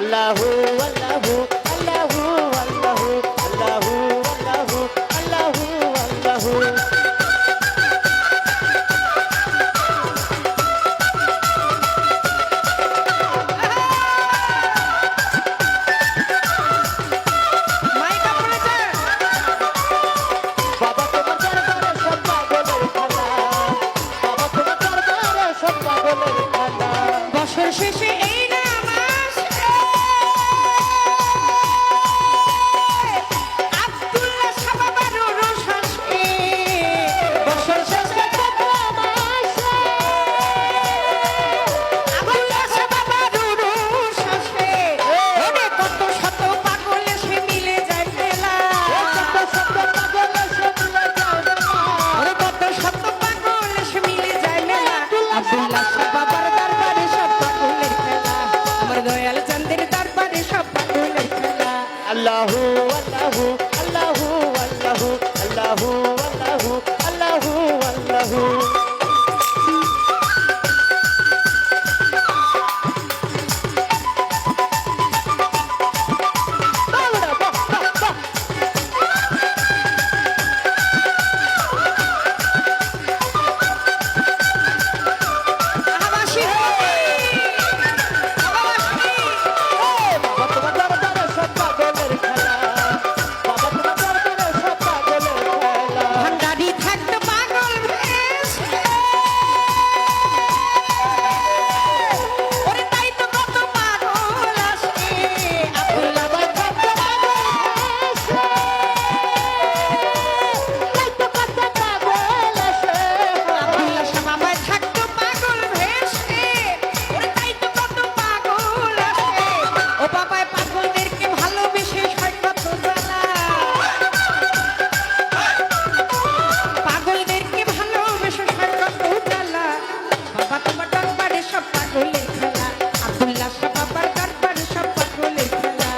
আল্লাহু আল্লাহু আল্লাহু আল্লাহু আল্লাহু আল্লাহু আল্লাহু আল্লাহু শেষে এই নামাজ আব্দুল্লাহ সাবাবার রোশাসে বছর শেষে আব্দুল্লাহ সাবাবার রোশাসে ওরে কত শত পাগল এসে মিলে যায় মেলা কত শত পাগল এসে মিলে যায় মেলা ওরে কত শত পাগল এসে মিলে যায় মেলা আব্দুল্লাহ সাবাবার দরবারে সব পাগলের খেলা আমার দয়াল চাঁদের দরবারে সব পাগলের খেলা আল্লাহু আল্লাহু আল্লাহু আল্লাহু আল্লাহু আল্লাহু আল্লাহু আল্লাহু আবাসী আবাসী বাবা তোমার দরবারে সব পাগলের খেলা বাবা তোমার দরবারে সব পাগলের খেলা ভান্ডারি থাকতো পাগল ভেস ওরে তাই তো কত পাগল আসে আব্দুল্লাহ ভাই থাকতো পাগল ভেস তাই তো কত পাগল আসে আব্দুল্লাহ শামা ভাই থাকতো পাগল ভেস ওরে তাই তো কত পাগল আসে ও বাবাই পাগলদেরকে ভালোবেসে হয় কত জ্বালা পাগলদেরকে ভালোবেসে সর্বত জ্বালা বাবা তোমার দরবারে সব পাগলের খেলা আব্দুল্লাহ শাহ বাবার দরবারে সব পাগলের খেলা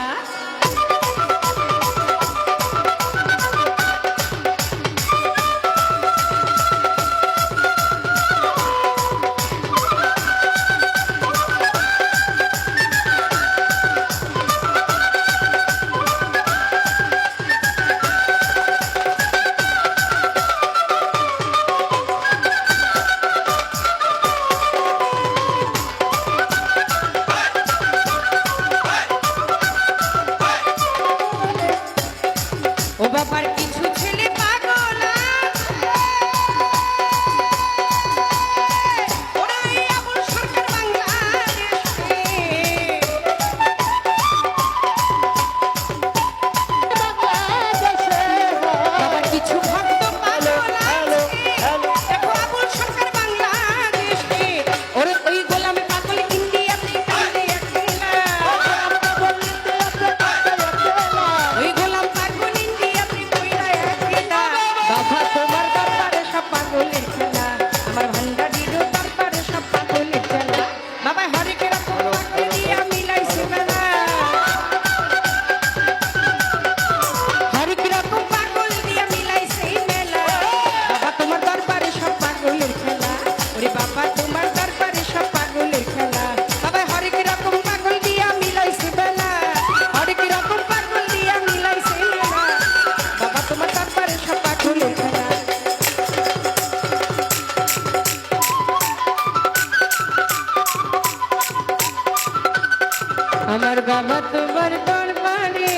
ও বাবার কিছু ছেলে পাগল আছে ওরা এই আবুল সরকার বাংলাদেশে বাবার কিছু ভক্ত পাগল আছে দেখো আবুল সরকার বাংলাদেশে ওরে ওই গোলামে পাগল ইন্ডিয়াতে কান্দে একলা ওই গোলাম পাগল ইন্ডিয়াতে কইরা একলা বাবা তোমার দরবারে সব পাগলের খেলা আমার ভান্ডারির দরবারে সব পাগলের খেলা বাবা হরেক রকম পাগল দিয়া মিলাইছে মেলা হরেক রকম পাগল দিয়া মিলাইছে মেলা বাবা তোমার দরবারে সব পাগলের খেলা ওরে বাবা তোমার দরবারে সব পাগলের খেলা বাবা হরেক রকম পাগল দিয়া মিলাইছে মেলা হরেক রকম পাগল দিয়া মিলাইছে মেলা বাবা তোমার দরবারে সব পাগলের খেলা আমার বাবা তোমার দরবারে